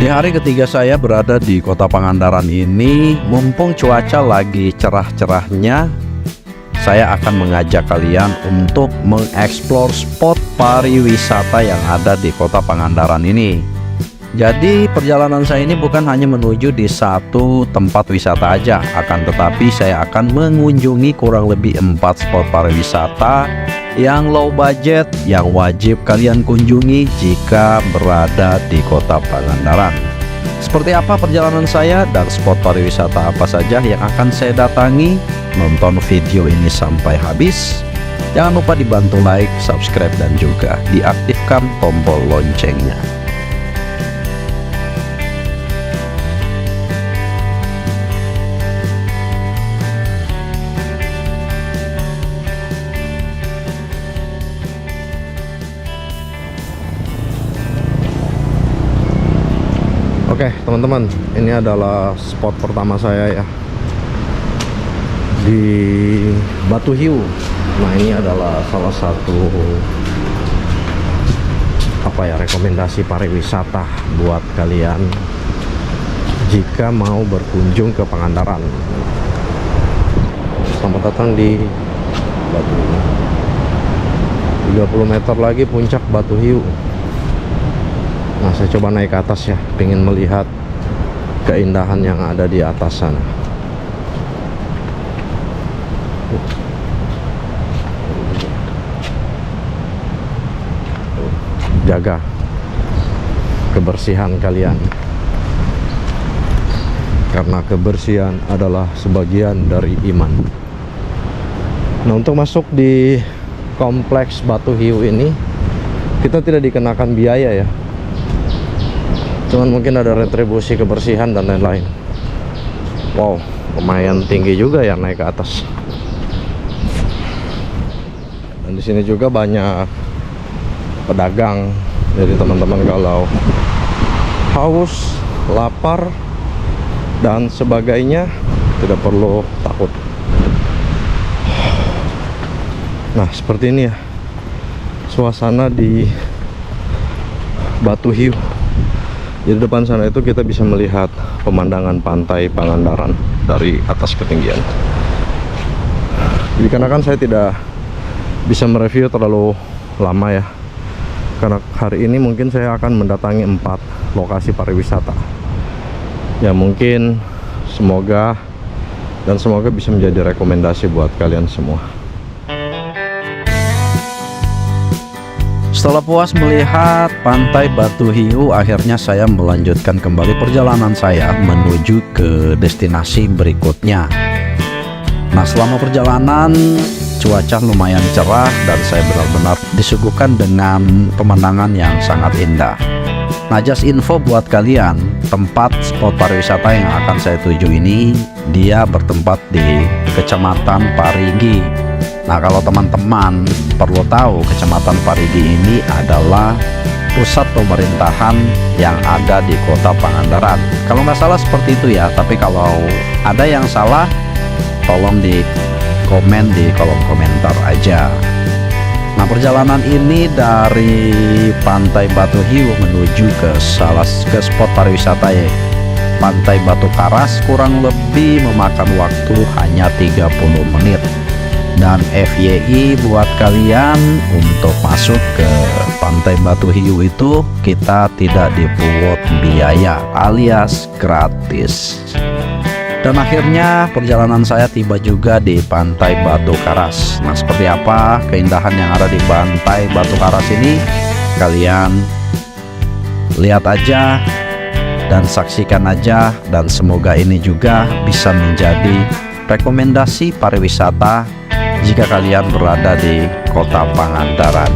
Di hari ketiga saya berada di kota Pangandaran ini, mumpung cuaca lagi cerah-cerahnya, saya akan mengajak kalian untuk mengeksplor spot pariwisata yang ada di kota Pangandaran ini. Jadi perjalanan saya ini bukan hanya menuju di satu tempat wisata aja, akan tetapi saya akan mengunjungi kurang lebih 4 spot pariwisata yang low budget yang wajib kalian kunjungi jika berada di kota Pangandaran. Seperti apa perjalanan saya dan spot pariwisata apa saja yang akan saya datangi? Nonton video ini sampai habis. Jangan lupa dibantu like, subscribe, dan juga diaktifkan tombol loncengnya. Oke teman-teman, ini adalah spot pertama saya ya, di Batu Hiu. Nah ini adalah salah satu rekomendasi pariwisata buat kalian jika mau berkunjung ke Pangandaran. Selamat datang di Batu Hiu. 30 meter lagi puncak Batu Hiu. Nah saya coba naik ke atas ya, pengen melihat keindahan yang ada di atas sana. Jaga kebersihan kalian, karena kebersihan adalah sebagian dari iman. Nah untuk masuk di kompleks Batu Hiu ini kita tidak dikenakan biaya ya, cuman mungkin ada retribusi kebersihan dan lain-lain. Wow, lumayan tinggi juga ya naik ke atas. Dan di sini juga banyak pedagang. Jadi teman-teman kalau haus, lapar, dan sebagainya tidak perlu takut. Nah, seperti ini ya suasana di Batu Hiu. Di depan sana itu kita bisa melihat pemandangan pantai Pangandaran dari atas ketinggian. Jadi karena kan saya tidak bisa mereview terlalu lama ya, karena hari ini mungkin saya akan mendatangi 4 lokasi pariwisata. Ya mungkin semoga bisa menjadi rekomendasi buat kalian semua. Setelah puas melihat pantai Batu Hiu, akhirnya saya melanjutkan kembali perjalanan saya menuju ke destinasi berikutnya. Nah selama perjalanan cuaca lumayan cerah dan saya benar-benar disuguhkan dengan pemandangan yang sangat indah. Nah just info buat kalian, tempat spot pariwisata yang akan saya tuju ini dia bertempat di Kecamatan Parigi. Nah kalau teman-teman perlu tahu, Kecamatan Parigi ini adalah pusat pemerintahan yang ada di kota Pangandaran. Kalau nggak salah seperti itu ya, tapi kalau ada yang salah tolong di komen di kolom komentar aja. Nah perjalanan ini dari pantai Batu Hiu menuju ke spot pariwisata ya, Pantai Batu Karas, kurang lebih memakan waktu hanya 30 menit. Dan FYI buat kalian, untuk masuk ke Pantai Batu Hiu itu kita tidak dipungut biaya alias gratis. Dan akhirnya perjalanan saya tiba juga di Pantai Batu Karas. Nah seperti apa keindahan yang ada di Pantai Batu Karas ini, kalian lihat aja dan saksikan aja, dan semoga ini juga bisa menjadi rekomendasi pariwisata jika kalian berada di kota Pangandaran.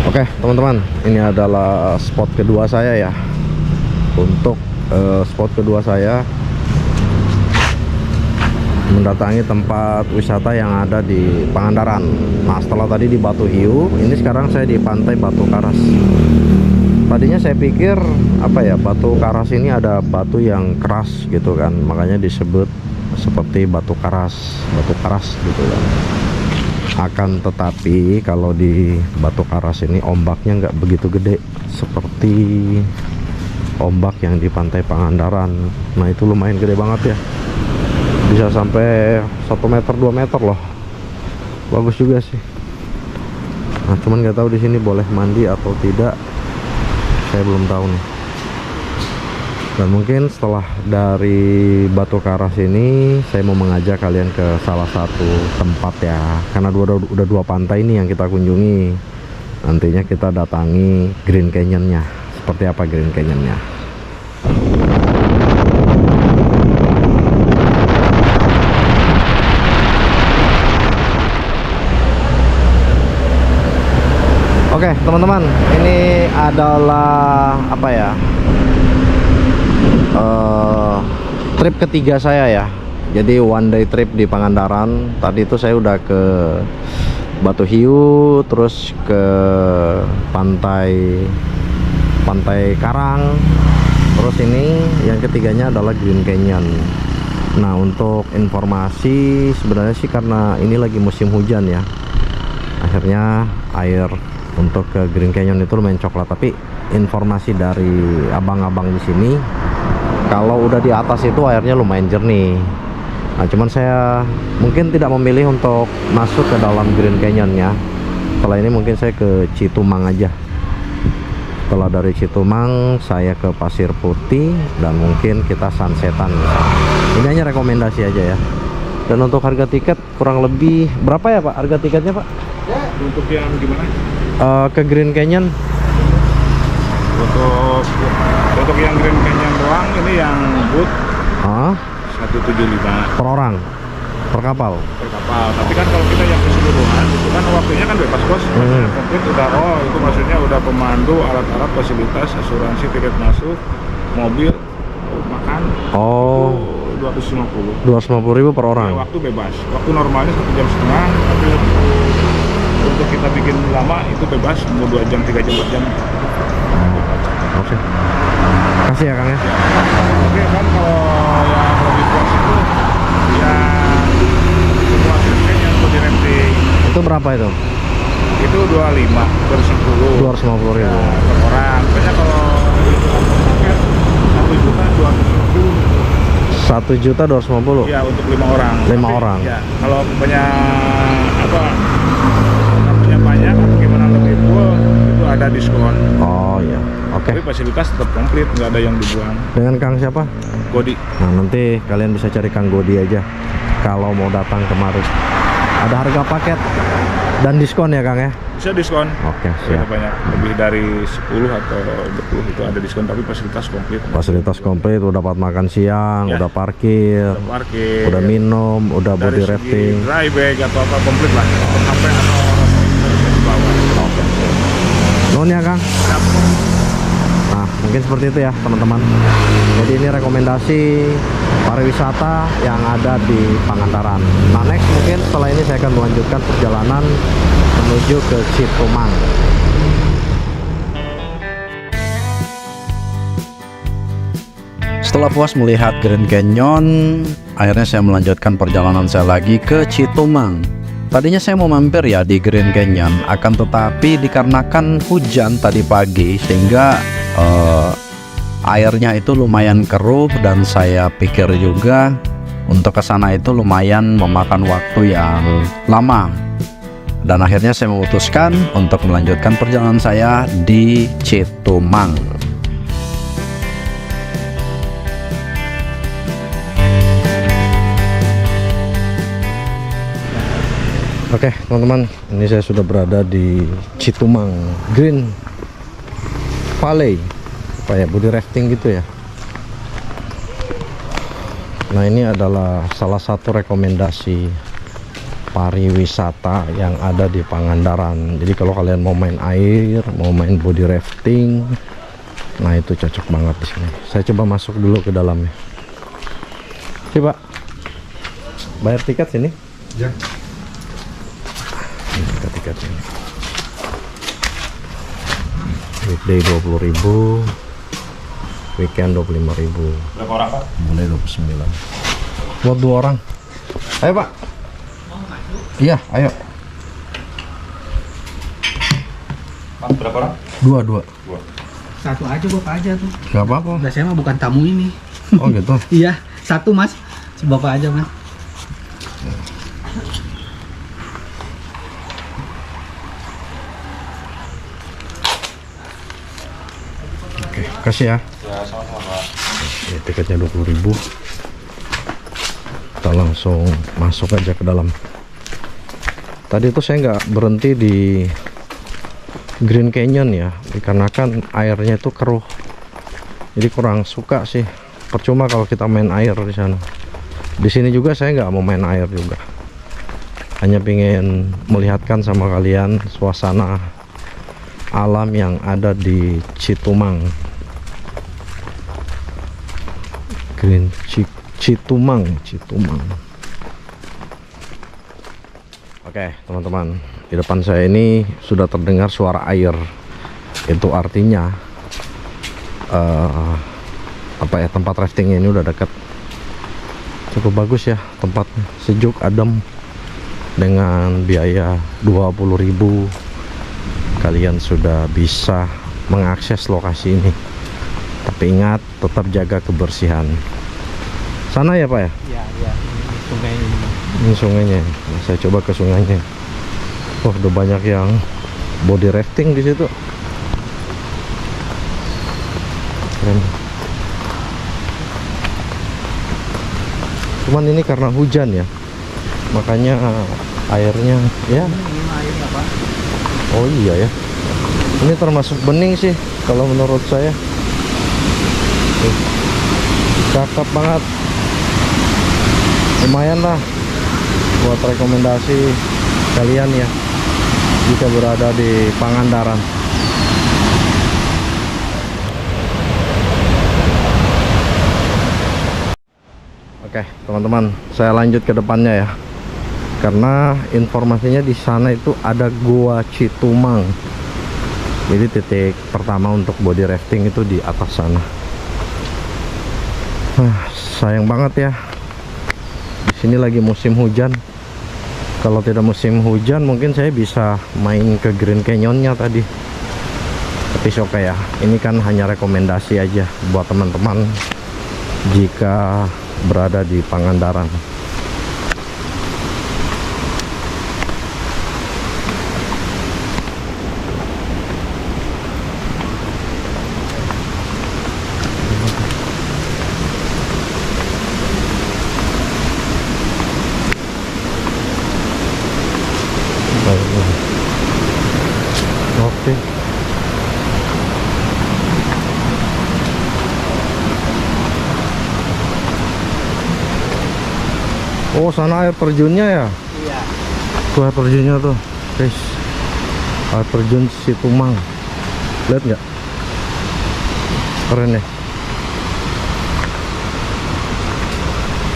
Oke teman-teman, ini adalah spot kedua saya ya. Untuk spot kedua saya mendatangi tempat wisata yang ada di Pangandaran. Nah setelah tadi di Batu Hiu, ini sekarang saya di Pantai Batu Karas. Tadinya saya pikir apa ya, batu karas ini ada batu yang keras gitu kan, makanya disebut seperti batu karas gitu kan. Akan tetapi kalau di batu karas ini ombaknya nggak begitu gede seperti ombak yang di pantai Pangandaran. Nah itu lumayan gede banget ya, bisa sampai 1 meter 2 meter loh, bagus juga sih. Nah cuman nggak tahu di sini boleh mandi atau tidak, saya belum tahu nih. Dan mungkin setelah dari batu karas ini saya mau mengajak kalian ke salah satu tempat ya, karena udah 2 pantai ini yang kita kunjungi. Nantinya kita datangi Green Canyon-nya. Seperti apa Green Canyon-nya? Oke teman-teman, ini adalah apa ya, trip ketiga saya ya. Jadi one day trip di Pangandaran. Tadi itu saya udah ke Batu Hiu, terus ke pantai Karang, terus ini yang ketiganya adalah Green Canyon. Nah untuk informasi, sebenarnya sih karena ini lagi musim hujan ya, akhirnya air untuk ke Green Canyon itu lumayan coklat. Tapi informasi dari abang-abang di sini, kalau udah di atas itu airnya lumayan jernih. Nah cuman saya mungkin tidak memilih untuk masuk ke dalam Green Canyon-nya. Setelah ini mungkin saya ke Citumang aja. Setelah dari Citumang saya ke Pasir Putih, dan mungkin kita sunsetan. Ini hanya rekomendasi aja ya. Dan untuk harga tiket kurang lebih berapa ya Pak, harga tiketnya Pak? Ya, untuk yang gimana? Ke Green Canyon. Untuk yang Green Canyon doang, ini yang boot 175 per orang, per kapal. per kapal. Tapi kan kalau kita yang keseluruhan itu kan waktunya kan bebas bos. Komplit udah, itu maksudnya udah pemandu, alat-alat, fasilitas, asuransi, tiket masuk, mobil, makan. Oh, 250. 250.000 per orang. Ya, waktu bebas. Waktu normalnya 1,5 jam, tapi untuk kita bikin lama itu bebas, mau 2 jam, 3 jam, 4 jam. Oke. Kasih ya Kang ya. Oke kan, kalau yang lebih puas itu yang semua sirkuit yang body renting Itu berapa itu? itu 25 per 10. 250.000. Ya, per orang. Pokoknya kalau itu paket 1.250.000. ya untuk 5 orang. 5 orang. Ya, kalau punya apa, punya banyak atau gimana lebih full itu ada diskon. Oh iya. Oke. Tapi fasilitas tetap komplit, nggak ada yang dibuang. Dengan Kang siapa? Godi. Nah, nanti kalian bisa cari Kang Godi aja kalau mau datang kemari. Ada harga paket dan diskon ya Kang ya? Bisa diskon. Oke, Bisa siap. banyak, lebih dari 10 atau 20 itu ada diskon, tapi fasilitas komplit. Fasilitas komplit, udah dapat makan siang, Ya. udah parkir, Ada parkir, udah minum, udah dari body segi rafting. dry bag atau apa komplit lah, sampai atau bisa dibawa. Oke. Nun ya Kang. Nah, mungkin seperti itu ya teman-teman. Jadi ini rekomendasi pariwisata yang ada di Pangandaran. Nah, next mungkin setelah ini saya akan melanjutkan perjalanan menuju ke Citumang. Setelah puas melihat Grand Canyon, akhirnya saya melanjutkan perjalanan saya lagi ke Citumang. Tadinya saya mau mampir ya di Grand Canyon, akan tetapi dikarenakan hujan tadi pagi sehingga airnya itu lumayan keruh, dan saya pikir juga untuk ke sana itu lumayan memakan waktu yang lama. Dan akhirnya saya memutuskan untuk melanjutkan perjalanan saya di Citumang. Oke teman-teman, ini saya sudah berada di Citumang Green Valley, apa ya, body rafting gitu ya. Nah ini adalah salah satu rekomendasi pariwisata yang ada di Pangandaran. Jadi kalau kalian mau main air, mau main body rafting, nah itu cocok banget di sini. Saya coba masuk dulu ke dalamnya. Coba bayar tiket sini. Ya. Tiket ini. Weekday 20.000, weekend 25.000. Berapa orang Pak? Mulai 29. Buat 2 orang. Ayo Pak. Iya, ayo. Pak, berapa orang? 2. Satu aja bapak aja tuh. Gak apa-apa. Udah saya mah bukan tamu ini. Oh gitu. Iya, satu mas. Bapak aja mas. Oke, kasih ya. Ya, sama-sama Pak. Ini tiketnya 20.000. Kita langsung masuk aja ke dalam. Tadi itu saya nggak berhenti di Green Canyon ya, dikarenakan airnya itu keruh. Jadi kurang suka sih. Percuma kalau kita main air di sana. Di sini juga saya nggak mau main air juga. Hanya pengen melihatkan sama kalian suasana alam yang ada di Citumang. Green Citumang. Oke teman-teman, di depan saya ini sudah terdengar suara air. Itu artinya tempat rafting ini udah dekat. Cukup bagus ya tempatnya, sejuk, adem. Dengan biaya 20.000 kalian sudah bisa mengakses lokasi ini. Tapi ingat, tetap jaga kebersihan. Sana ya Pak ya? Iya, sungai ini. Ini sungainya. Nah, saya coba ke sungainya. Oh, udah banyak yang body rafting di situ. Keren. Cuman ini karena hujan ya, makanya airnya ya. Ini air apa? Oh iya ya. Ini termasuk bening sih kalau menurut saya. Tuh. Cakep banget. Lumayan lah buat rekomendasi kalian ya jika berada di Pangandaran. Oke teman-teman, saya lanjut ke depannya ya, karena informasinya di sana itu ada Gua Citumang. Jadi titik pertama untuk body rafting itu di atas sana. Sayang banget ya, di sini lagi musim hujan. Kalau tidak musim hujan mungkin saya bisa main ke Green Canyonnya tadi. Tapi oke ya, ini kan hanya rekomendasi aja buat teman-teman jika berada di Pangandaran. Oke. Oh, sana air terjunnya ya? Iya. Tuh air terjunnya tuh, guys. Air terjun Citumang. Lihat nggak? Keren ya.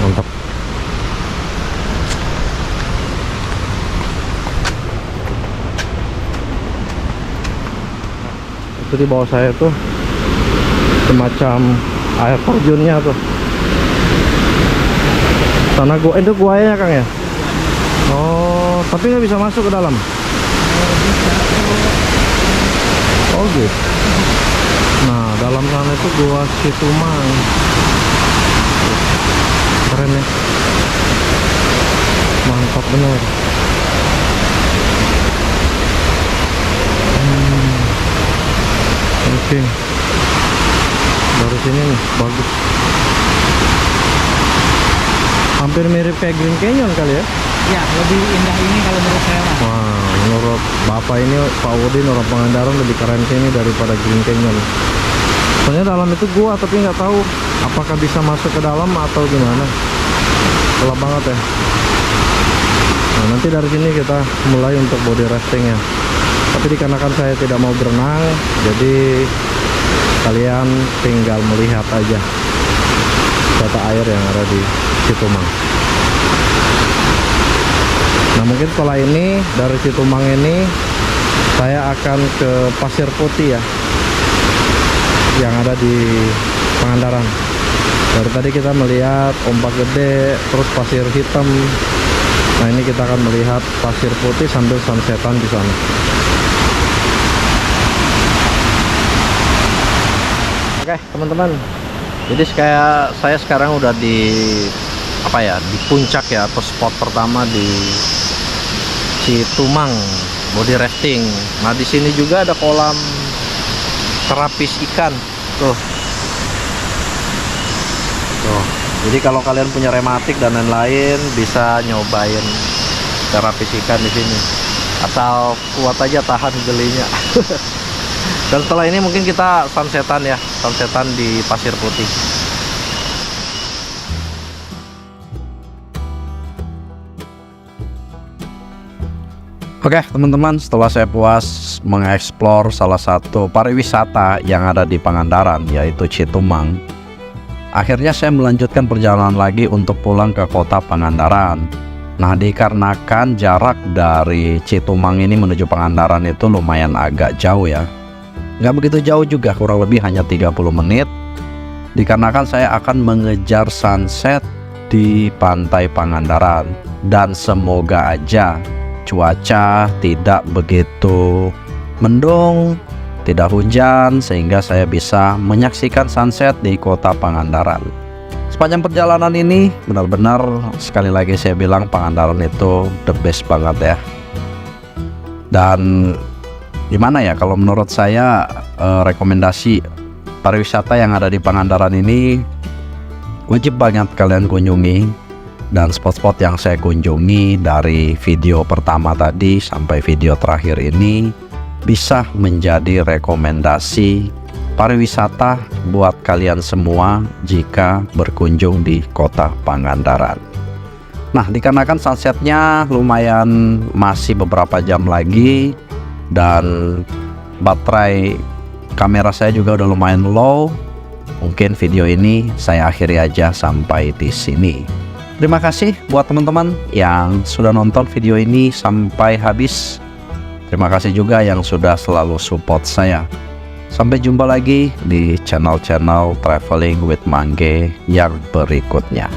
Mantap. Itu di bawah saya tuh semacam air terjunnya tuh. Sana gua itu guanya Kang ya? Oh, tapi nggak bisa masuk ke dalam. Oh gitu. Nah, dalam sana itu gua Citumang. Keren ya. Mantap bener. Oke. Dari sini nih bagus. Hampir mirip kayak Green Canyon kali ya. Ya, lebih indah ini kalau menurut saya lah. Wah, menurut Bapak ini Pak Udin orang Pangandaran lebih keren sini daripada Green Canyon. Soalnya dalam itu gua tapi nggak tahu apakah bisa masuk ke dalam atau gimana. Gelap banget ya. Nah, nanti dari sini kita mulai untuk body rafting ya. Tapi dikarenakan saya tidak mau berenang, jadi kalian tinggal melihat aja tata air yang ada di Citumang. Nah, mungkin setelah ini dari Citumang ini saya akan ke Pasir Putih ya. yang ada di Pangandaran. Dari tadi kita melihat ombak gede, terus pasir hitam. Nah, ini kita akan melihat pasir putih sambil sunsetan di sana. Oke, teman-teman. Jadi kayak saya sekarang udah di di puncak ya, atau spot pertama di Citumang body rafting. Nah, di sini juga ada kolam terapis ikan. Tuh. Jadi kalau kalian punya rematik dan lain-lain bisa nyobain terapis ikan di sini. Asal kuat aja tahan gelinya. Dan setelah ini mungkin kita sunsetan ya, sunsetan di pasir putih. Oke teman-teman, setelah saya puas mengeksplor salah satu pariwisata yang ada di Pangandaran, yaitu Citumang, akhirnya saya melanjutkan perjalanan lagi untuk pulang ke kota Pangandaran. Nah, dikarenakan jarak dari Citumang ini menuju Pangandaran itu lumayan agak jauh ya, nggak begitu jauh juga, kurang lebih hanya 30 menit. Dikarenakan saya akan mengejar sunset di pantai Pangandaran, dan semoga aja cuaca tidak begitu mendung, tidak hujan, sehingga saya bisa menyaksikan sunset di kota Pangandaran. Sepanjang perjalanan ini benar-benar, sekali lagi saya bilang, Pangandaran itu the best banget ya. Dan gimana ya, kalau menurut saya rekomendasi pariwisata yang ada di Pangandaran ini wajib banget kalian kunjungi. Dan spot-spot yang saya kunjungi dari video pertama tadi sampai video terakhir ini bisa menjadi rekomendasi pariwisata buat kalian semua jika berkunjung di kota Pangandaran. Nah, dikarenakan sunsetnya lumayan masih beberapa jam lagi dan baterai kamera saya juga udah lumayan low, mungkin video ini saya akhiri aja sampai di sini. Terima kasih buat teman-teman yang sudah nonton video ini sampai habis. Terima kasih juga yang sudah selalu support saya. Sampai jumpa lagi di channel-channel Traveling with Mangge yang berikutnya.